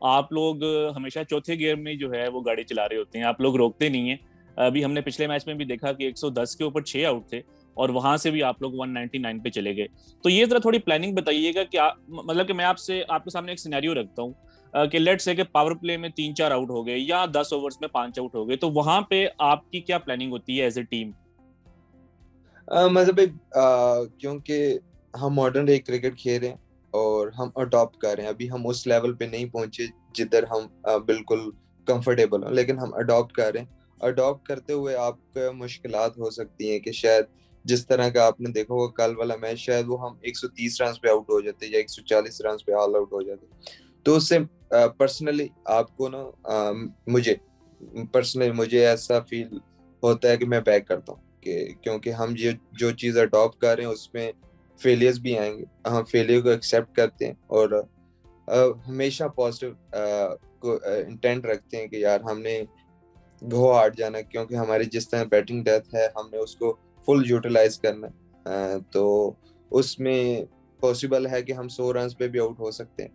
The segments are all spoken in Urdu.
آپ لوگ ہمیشہ چوتھے گیئر میں جو ہے وہ گاڑی چلا رہے ہوتے ہیں, آپ لوگ روکتے نہیں ہیں. ابھی ہم نے پچھلے میچ میں بھی دیکھا کہ 110 کے اوپر 6 آؤٹ تھے اور وہاں سے بھی آپ لوگ 199 پہ چلے گئے. تو یہ ذرا تھوڑی پلاننگ بتائیے گا کہ مطلب کہ میں آپ کے سامنے ایک سینیریو رکھتا ہوں کہ لیٹ سے کہ پاور پلے میں 3-4 آؤٹ ہو گئے یا 10 اوورز میں 5 آؤٹ ہو گئے, تو وہاں پہ آپ کی کیا پلاننگ ہوتی ہے ایز اے ٹیم؟ مطلب کیونکہ ہم ماڈرن ڈے کرکٹ کھیل رہے ہیں اور ہم اڈاپٹ کر رہے ہیں, ابھی ہم اس لیول پہ نہیں پہنچے جدھر ہم بالکل کمفرٹیبل ہوں, لیکن ہم اڈاپٹ کر رہے ہیں. اڈاپٹ کرتے ہوئے آپ کو مشکلات ہو سکتی ہیں کہ شاید جس طرح کا آپ نے دیکھا ہوگا کل والا میچ, شاید وہ ہم 130 رنز پہ آؤٹ ہو جاتے یا 140 رنز پہ آل آؤٹ ہو جاتے. تو اس سے پرسنلی آپ کو نا مجھے ایسا فیل ہوتا ہے کہ میں بیک کرتا ہوں کیونکہ ہم جو چیز اڈاپٹ کر رہے ہیں اس میں فیلیئرز بھی آئیں گے, ہم فیلیئر کو ایکسیپٹ کرتے ہیں اور ہمیشہ پازیٹیو کو انٹینٹ رکھتے ہیں کہ یار ہم نے گو ہارڈ جانا, کیونکہ ہماری جس طرح بیٹنگ ڈیپتھ ہے ہم نے اس کو فل یوٹیلائز کرنا ہے. تو اس میں پاسبل ہے کہ ہم 100 رنز پہ بھی آؤٹ ہو سکتے ہیں,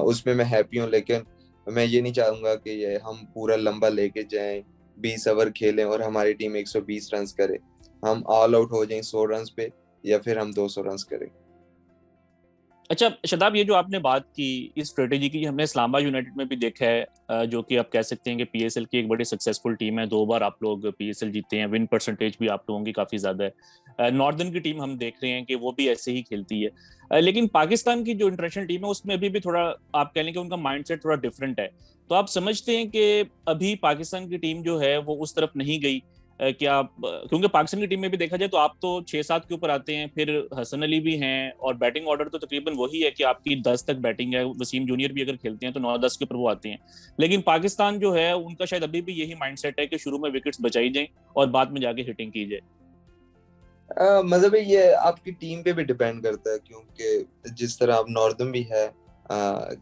اس میں ہیپی ہوں, لیکن میں یہ نہیں چاہوں گا کہ یہ ہم پورا لمبا لے کے جائیں 20 اوور کھیلیں اور ہماری ٹیم 120 رنز کرے, ہم آل آؤٹ ہو جائیں 100 رنز پہ یا پھر ہم 200 رنز کریں. اچھا شاداب, یہ جو آپ نے بات کی اس اسٹریٹجی کی, ہم نے اسلام آباد یونائٹیڈ میں بھی دیکھا ہے, جو کہ آپ کہہ سکتے ہیں کہ پی ایس ایل کی ایک بڑی سکسیسفل ٹیم ہے, 2 بار آپ لوگ پی ایس ایل جیتے ہیں, ون پرسنٹیج بھی آپ لوگوں کی کافی زیادہ ہے. ناردرن کی ٹیم ہم دیکھ رہے ہیں کہ وہ بھی ایسے ہی کھیلتی ہے, لیکن پاکستان کی جو انٹرنیشنل ٹیم ہے اس میں ابھی بھی تھوڑا آپ کہہ لیں کہ ان کا مائنڈ سیٹ تھوڑا ڈفرینٹ ہے. تو آپ سمجھتے ہیں کہ ابھی پاکستان کی ٹیم جو ہے وہ اس طرف نہیں گئی کیا؟ کیونکہ پاکستان کی ٹیم میں بھی دیکھا جائے تو آپ تو 6-7 کے اوپر آتے ہیں, پھر حسن علی بھی ہیں, اور بیٹنگ آرڈر تو تقریباً وہی ہے کہ آپ کی 10 تک بیٹنگ ہے, وسیم جونیئر بھی اگر کھیلتے ہیں تو 9-10 کے اوپر وہ آتے ہیں. لیکن پاکستان جو ہے ان کا شاید ابھی بھی یہی مائنڈ سیٹ ہے کہ شروع میں وکٹس بچائی جائیں اور بعد میں جا کے ہٹنگ کی جائے. مطلب یہ آپ کی ٹیم پہ بھی ڈیپینڈ کرتا ہے, کیونکہ جس طرح آپ ناردرن بھی ہے,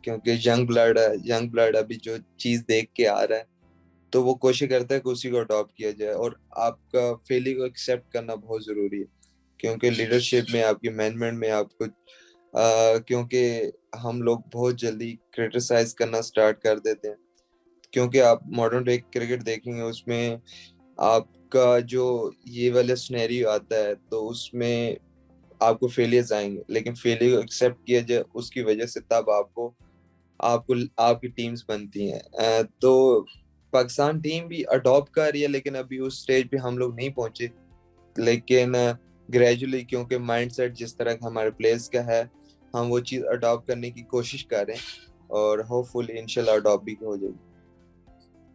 کیونکہ ینگ بلڈ ابھی جو چیز دیکھ کے آ رہا ہے تو وہ کوشش کرتا ہے کہ اسی کو اڈاپٹ کیا جائے, اور آپ کا فیلنگ کو ایکسیپٹ کرنا بہت ضروری ہے, کیونکہ لیڈرشپ میں آپ کی مینجمنٹ میں آپ کو کیونکہ ہم لوگ بہت جلدی کرٹیسائز کرنا سٹارٹ کر دیتے ہیں, کیونکہ آپ ماڈرن ڈے کرکٹ دیکھیں گے اس میں آپ کا جو یہ والا سنیریو آتا ہے تو اس میں آپ کو فیلیئرز آئیں گے, لیکن فیلیئر کو ایکسیپٹ کیا جائے اس کی وجہ سے تب آپ کی ٹیمز بنتی ہیں. تو پاکستان ٹیم بھی اڈاپٹ کر رہی ہے, لیکن ابھی اس سٹیج پہ ہم لوگ نہیں پہنچے, لیکن گریجولی کیونکہ مائنڈ سیٹ جس طرح ہمارے پلیئرز کا ہے ہم وہ چیز اڈاپٹ کرنے کی کوشش کر رہے ہیں اور ہوپ فلی انشاءاللہ اڈاپٹ بھی ہو جائے گی.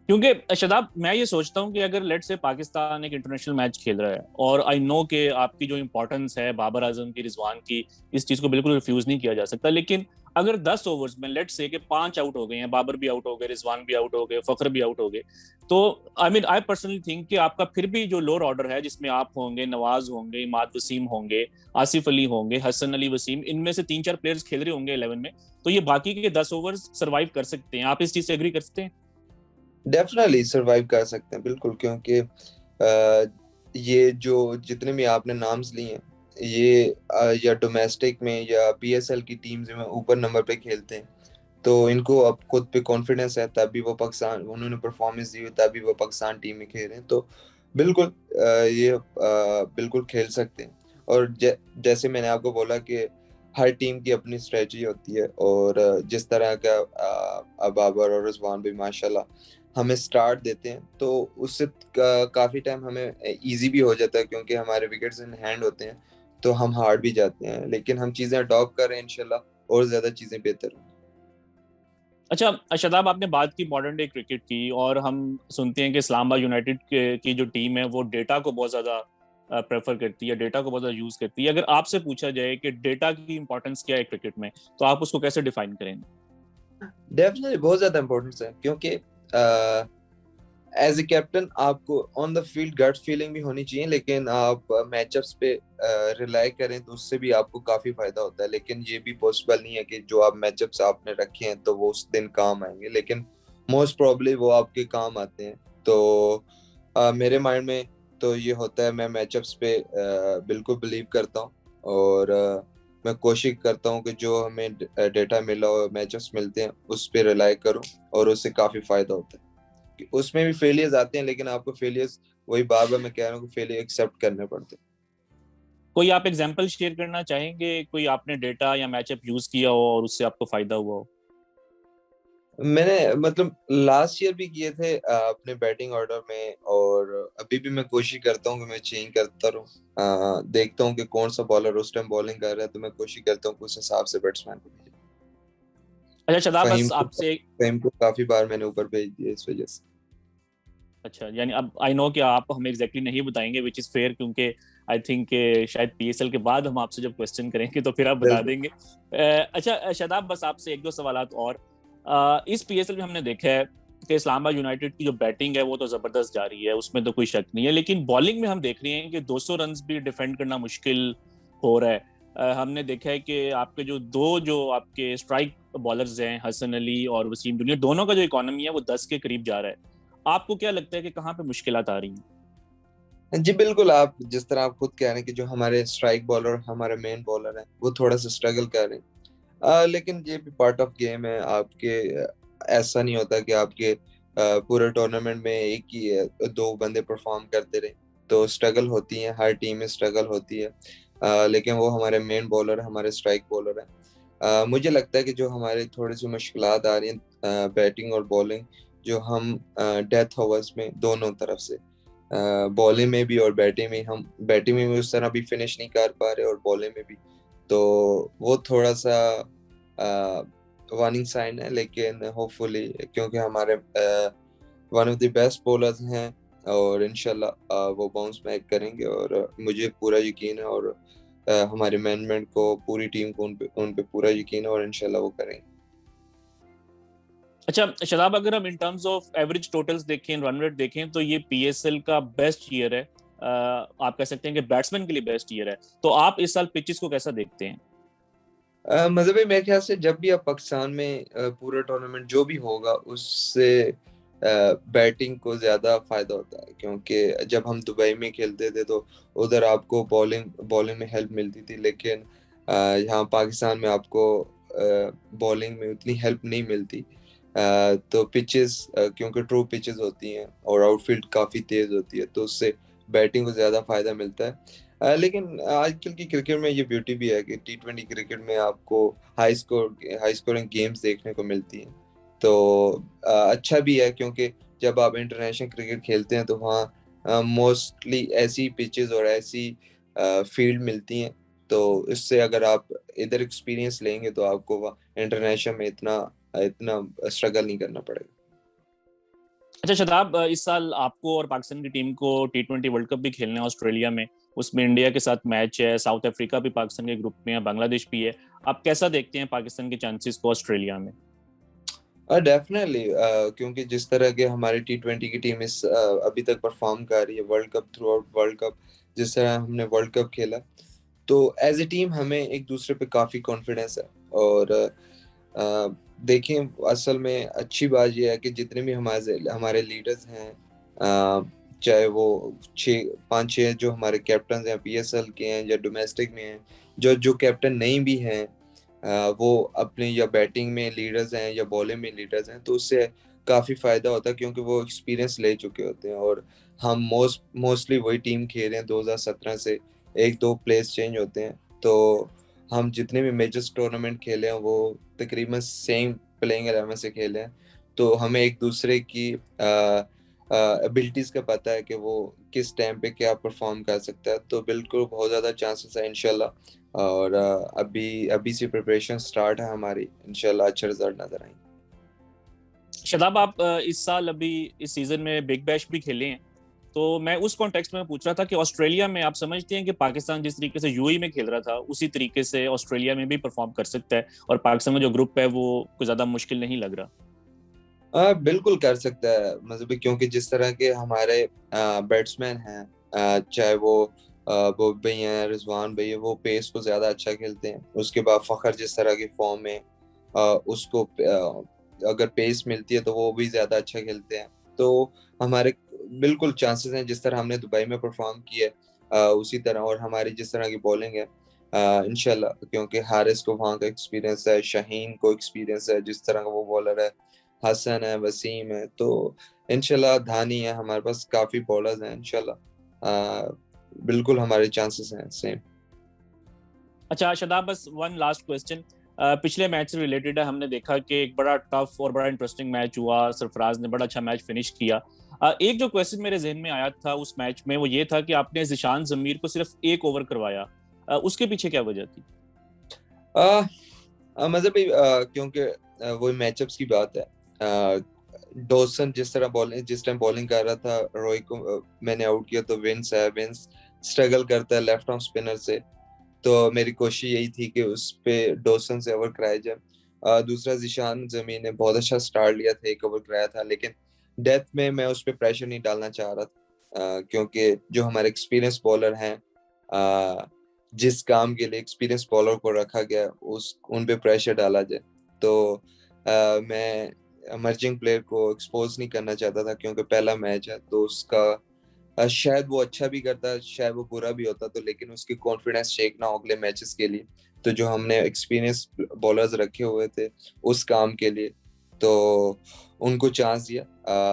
کیونکہ شاداب میں یہ سوچتا ہوں کہ اگر لیٹ سے پاکستان ایک انٹرنیشنل میچ کھیل رہا ہے, اور آئی نو کہ آپ کی جو امپورٹنس ہے بابر اعظم کی, رضوان کی, اس چیز کو بالکل ریفیوز نہیں کیا جا سکتا, لیکن اگر 10 اوورز میں لیٹ سے کہ 5 آؤٹ ہو گئے ہیں, بابر بھی آؤٹ ہو گئے, رضوان بھی آؤٹ ہو گئے, فخر بھی آؤٹ ہو گئے, تو آئی پرسنلی تھنک کہ آپ کا پھر بھی جو لوور آرڈر ہے جس میں آپ ہوں گے, نواز ہوں گے, اماد وسیم ہوں گے, آصف علی ہوں گے, حسن علی, وسیم, ان میں سے 3-4 پلیئرز کھیل رہے ہوں گے 11 میں, تو یہ باقی کے 10 اوورز سروائیو کر سکتے ہیں. آپ اس چیز سے ایگری کر سکتے ہیں؟ ڈیفینیٹلی سروائیو کر سکتے ہیں بالکل, کیونکہ یہ جو جتنے بھی آپ نے نامز لیے ہیں یہ یا ڈومیسٹک میں یا پی ایس ایل کی ٹیمز میں اوپر نمبر پہ کھیلتے ہیں, تو ان کو اب خود پہ کانفیڈنس ہے, تبھی وہ پاکستان انہوں نے پرفارمنس دی ہوئی, تبھی وہ پاکستان ٹیم میں کھیل رہے ہیں, تو بالکل یہ بالکل کھیل سکتے ہیں. اور جیسے میں نے آپ کو بولا کہ ہر ٹیم کی اپنی اسٹریٹجی ہوتی ہے, اور جس طرح کا بابر اور رضوان بھی ماشاءاللہ ہمیں سٹارٹ دیتے ہیں تو اس سے کافی ٹائم ہمیں ایزی بھی ہو جاتا ہے, کیونکہ ہمارے وکٹس ان ہینڈ ہوتے ہیں تو ہم ہارڈ بھی جاتے ہیں, لیکن ہم چیزیں اڈاپٹ کر رہے ہیں انشاءاللہ اور زیادہ چیزیں بہتر ہوں. اچھا شاداب, آپ نے بات کی ماڈرن ڈے کرکٹ کی, اور ہم سنتے ہیں کہ اسلام آباد یونائٹیڈ کی جو ٹیم ہے وہ ڈیٹا کو بہت زیادہ پریفر کرتی ہے, ڈیٹا کو بہت زیادہ یوز کرتی ہے. اگر آپ سے پوچھا جائے کہ ڈیٹا کی امپورٹنس کیا ہے کرکٹ میں, تو آپ اس کو کیسے ڈیفائن کریں گے؟ ڈیفینیٹلی بہت زیادہ امپورٹنس ہے, کیونکہ ایز اے کیپٹن آپ کو آن دا فیلڈ گٹ فیلنگ بھی ہونی چاہیے, لیکن آپ میچ اپس پہ ریلائی کریں تو اس سے بھی آپ کو کافی فائدہ ہوتا ہے, لیکن یہ بھی پاسبل نہیں ہے کہ جو آپ میچ اپس آپ نے رکھے ہیں تو وہ اس دن کام آئیں گے, لیکن موسٹ پرابلی وہ آپ کے کام آتے ہیں. تو میرے مائنڈ میں تو یہ ہوتا ہے, میں میچ اپس پہ بالکل بلیو کرتا ہوں, اور میں کوشش کرتا ہوں کہ جو ہمیں ڈیٹا ملا ہو, میچز ملتے ہیں, اس پہ ریلائی کروں, اور اس سے کافی فائدہ ہوتا ہے. اس میں بھی فیلیئرز آتے ہیں, لیکن آپ کو فیلیئرز, وہی بار بار میں کہہ رہا ہوں کہ فیلیئر ایکسیپٹ کرنے پڑتے ہیں. کوئی آپ ایگزامپل شیئر کرنا چاہیں گے, کوئی آپ نے ڈیٹا یا میچ اپ یوز کیا ہو اور اس سے آپ کو فائدہ ہوا ہو؟ میں نے مطلب لاسٹ ایئر بھی کیے تھے اپنے بیٹنگ آرڈر میں, اور ابھی بھی میں کوشش کرتا ہوں کہ میں چینج کرتا رہوں. دیکھتا ہوں کہ کون سا بالر اس ٹائم بالنگ کر رہا ہے, تو میں کوشش کرتا ہوں کہ اس حساب سے بیٹسمین کو بھیجوں. اچھا شاداب بس آپ سے فہیم کو کافی بار میں نے اوپر بھیج دیا اس وجہ سے. اچھا, یعنی اب آئی نو کہ آپ ہمیں ایگزیکٹلی نہیں بتائیں گے, وچ از فیئر, کیونکہ آئی تھنک کہ شاید پی ایس ایل کے بعد ہم آپ سے جب کوشچن کریں گے تو پھر آپ بتا دیں گے. اچھا شاداب, بس آپ سے ایک دو سوالات اور. اس پی ایس ایل میں ہم نے دیکھا ہے کہ اسلام آباد یونائٹیڈ کی جو بیٹنگ ہے وہ تو زبردست جا رہی ہے, اس میں تو کوئی شک نہیں ہے, لیکن بالنگ میں ہم دیکھ رہے ہیں کہ 200 رنز بھی ڈیفینڈ کرنا مشکل ہو رہا ہے. ہم نے دیکھا ہے کہ آپ کے جو آپ کے اسٹرائک بالرز ہیں, حسن علی اور وسیم جونیئر, دونوں کا جو اکانومی ہے وہ 10 کے قریب جا رہا ہے. آپ کو کیا لگتا ہے کہ کہاں پہ مشکلات آ رہی ہیں؟ جی بالکل, آپ جس طرح آپ خود کہہ رہے ہیں کہ جو ہمارے اسٹرائک بالر, ہمارے مین بالر ہیں, وہ تھوڑا سا اسٹرگل کر رہے ہیں, لیکن یہ بھی پارٹ آف گیم ہے. آپ کے ایسا نہیں ہوتا کہ آپ کے پورے ٹورنامنٹ میں ایک ہی 2 بندے پرفارم کرتے رہے, تو اسٹرگل ہوتی ہیں, ہر ٹیم میں اسٹرگل ہوتی ہے, لیکن وہ ہمارے مین بالر, ہمارے اسٹرائک بالر ہیں. مجھے لگتا ہے کہ جو ہمارے تھوڑی سی مشکلات آ رہی ہیں بیٹنگ اور بالنگ, جو ہم ڈیتھ اوورز میں دونوں طرف سے, بالنگ میں بھی اور بیٹنگ میں بھی اس طرح بھی فنش نہیں کر پا رہے, اور بالنگ میں بھی, تو وہ تھوڑا سا وارننگ سائن ہے. لیکن ہوپ فلی, کیونکہ ہمارے one of the best bowlers ہیں, اور انشاءاللہ وہ باؤنس بیک کریں گے, اور مجھے پورا یقین ہے, اور ہمارے مینجمنٹ کو, پوری ٹیم کو ان پہ پورا یقین ہے, اور انشاءاللہ وہ کریں گے. اچھا شاداب, اگر ہم in terms of average totals دیکھیں, رن ریٹ دیکھیں, تو یہ پی ایس ایل کا بیسٹ ایئر ہے. آپ کہہ سکتے ہیں کہ بیٹسمین کے لیے بیسٹ ایئر ہے. تو آپ اس سال پچز کو کیسا دیکھتے ہیں؟ مذہبی میرے خیال سے جب بھی آپ پاکستان میں پورا ٹورنامنٹ جو بھی ہوگا, اس سے بیٹنگ کو زیادہ فائدہ ہوتا ہے, کیونکہ جب ہم دبئی میں کھیلتے تھے تو ادھر آپ کو بالنگ میں ہیلپ ملتی تھی, لیکن یہاں پاکستان میں آپ کو بالنگ میں اتنی ہیلپ نہیں ملتی. تو پچز, کیونکہ ٹرو پچز ہوتی ہیں اور آؤٹ فیلڈ کافی تیز ہوتی ہے, تو اس سے بیٹنگ کو زیادہ فائدہ ملتا ہے. لیکن آج کل کی کرکٹ میں یہ بیوٹی بھی ہے کہ T20 کرکٹ میں آپ کو ہائی اسکورنگ گیمز دیکھنے کو ملتی ہیں, تو اچھا بھی ہے, کیونکہ جب آپ انٹرنیشنل کرکٹ کھیلتے ہیں تو وہاں موسٹلی ایسی پچز اور ایسی فیلڈ ملتی ہیں, تو اس سے اگر آپ ادھر ایکسپیرینس لیں گے تو آپ کو انٹرنیشنل میں اتنا اسٹرگل نہیں کرنا پڑے گا. اچھا شاداب, اس سال آپ کو اور پاکستان کی ٹیم کو T20 ورلڈ کپ بھی کھیلنا ہے آسٹریلیا میں, اس میں انڈیا کے ساتھ میچ ہے, ساؤتھ افریقہ بھی پاکستان کے گروپ میں ہے, بنگلہ دیش بھی ہے. آپ کیسا دیکھتے ہیں پاکستان کے چانسز کو آسٹریلیا میں؟ ڈیفینیٹلی, کیونکہ جس طرح کے ہماری T20 کی ٹیم ابھی تک پرفارم کر رہی ہے world cup, through out world cup, جس طرح ہم نے ورلڈ کپ کھیلا, تو ایز اے ٹیم ہمیں ایک دوسرے پہ کافی کانفیڈینس ہے. اور دیکھیں, اصل میں اچھی بات یہ ہے کہ جتنے بھی ہمارے لیڈرز ہیں, چاہے وہ 5-6 جو ہمارے کیپٹنز ہیں پی ایس ایل کے ہیں یا ڈومیسٹک میں ہیں, جو کیپٹن نہیں بھی ہیں, وہ اپنے یا بیٹنگ میں لیڈرز ہیں یا بالنگ میں لیڈرز ہیں, تو اس سے کافی فائدہ ہوتا ہے, کیونکہ وہ ایکسپیرینس لے چکے ہوتے ہیں. اور ہم موسٹلی وہی ٹیم کھیل رہے ہیں 2017 سے, 1-2 پلیس چینج ہوتے ہیں, تو ہم جتنے بھی میجرس ٹورنامنٹ کھیلے ہیں وہ تقریباً سیم پلینگ 11 سے کھیلے ہیں, تو ہمیں ایک دوسرے کی ایبلٹیز کا پتہ ہے کہ وہ کس ٹائم پہ کیا پرفارم کر سکتا ہے. تو بالکل بہت زیادہ چانسز ہے انشاءاللہ, اور ابھی سے پریپریشن سٹارٹ ہے ہماری, انشاءاللہ اچھے رزلٹ نظر آئیں گے. شاداب, آپ اس سال ابھی اس سیزن میں بگ بیش بھی کھیلے ہیں, تو میں اس کانٹیکسٹ میں پوچھ رہا تھا کہ آسٹریلیا میں آپ سمجھتے ہیں کہ پاکستان جس طریقے سے یو اے میں کھیل رہا تھا اسی طریقے سے آسٹریلیا میں بھی پرفارم کر سکتا ہے, اور پاکستان کا جو گروپ ہے وہ کوئی زیادہ مشکل نہیں لگ رہا؟ بالکل کر سکتا ہے مذہبی, کیونکہ جس طرح کے ہمارے بیٹسمین ہیں, چاہے وہ بھائی ہیں, رضوان بھائی, وہ پیس کو زیادہ اچھا کھیلتے ہیں. اس کے بعد فخر جس طرح کی فارم میں, اس کو اگر پیس ملتی ہے تو وہ بھی زیادہ اچھا کھیلتے ہیں. تو ہمارے بالکل چانسز ہیں, جس طرح ہم نے دبئی میں پرفارم کیا ہے اسی طرح, اور ہماری جس طرح کی بالنگ ہے انشاءاللہ, کیونکہ حارث کو وہاں کا ایکسپیرینس ہے, شاہین کو ایکسپیرینس ہے جس طرح کا وہ بالر ہے, حسن ہے, وسیم ہے, تو انشاءاللہ دھانی ہے, ہمارے پاس کافی بالرز ہیں انشاءاللہ, بالکل ہمارے چانسز ہیں سیم. اچھا شاداب, بس ون لاسٹ کوسچن, پچھلے میچ سے ریلیٹڈ ہے. ہم نے دیکھا کہ ایک بڑا ٹف اور بڑا انٹرسٹنگ میچ ہوا, سرفراز نے بڑا اچھا میچ فنش کیا. ایک جو کوسچن میرے ذہن میں آیا تھا اس میچ میں وہ یہ تھا کہ آپ نے ذیشان ضمیر کو صرف ایک اوور کروایا, اس کے پیچھے کیا وجہ تھی؟ مطلب کیونکہ وہ میچ اپس کی بات ہے. ڈوسن جس ٹائم بالنگ کر رہا تھا, روئی کو میں نے آؤٹ کیا, تو ونس اسٹرگل کرتا ہے لیفٹ آرم اسپنر سے, تو میری کوشش یہی تھی کہ اس پہ ڈوسن سے اوور کرایا جائے. دوسرا ذیشان ضمیر نے بہت اچھا سٹارٹ لیا تھا, ایک اوور کرایا تھا, لیکن ڈیتھ میں اس پہ پریشر نہیں ڈالنا چاہ رہا تھا, کیونکہ جو ہمارے ایکسپیرینس بالر ہیں, جس کام کے لیے ایکسپیرینس بالر کو رکھا گیا ان پہ پریشر ڈالا جائے, تو میں ایمرجنگ پلیئر کو ایکسپوز نہیں کرنا چاہتا تھا, کیونکہ پہلا میچ ہے تو اس کا شاید وہ اچھا بھی کرتا, شاید وہ برا بھی ہوتا, تو لیکن اس کی کانفیڈنس شیک نہ ہو اگلے میچز کے لیے. تو جو ہم نے ایکسپیرینس بالرز رکھے ہوئے تھے اس کام کے لیے, تو ان کو چانس دیا.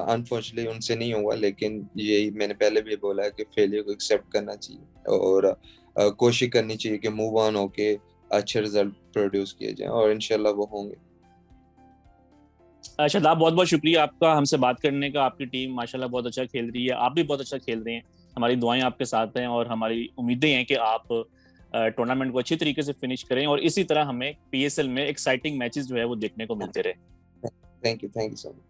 انفارچونیٹلی ان سے نہیں ہوا, لیکن یہی میں نے پہلے بھی بولا ہے کہ فیلئر کو ایکسیپٹ کرنا چاہیے اور کوشش کرنی چاہیے کہ موو آن ہو کے اچھے رزلٹ پروڈیوس کیے جائیں, اور انشاءاللہ وہ ہوں گے. شاداب, بہت بہت شکریہ آپ کا ہم سے بات کرنے کا. آپ کی ٹیم ماشاءاللہ بہت اچھا کھیل رہی ہے, آپ بھی بہت اچھا کھیل رہے ہیں. ہماری دعائیں آپ کے ساتھ ہیں اور ہماری امیدیں ہیں کہ آپ ٹورنامنٹ کو اچھی طریقے سے فنش کریں اور اسی طرح ہمیں پی ایس ایل میں ایکسائٹنگ میچز جو ہے وہ دیکھنے کو ملتے رہے. Thank you so much.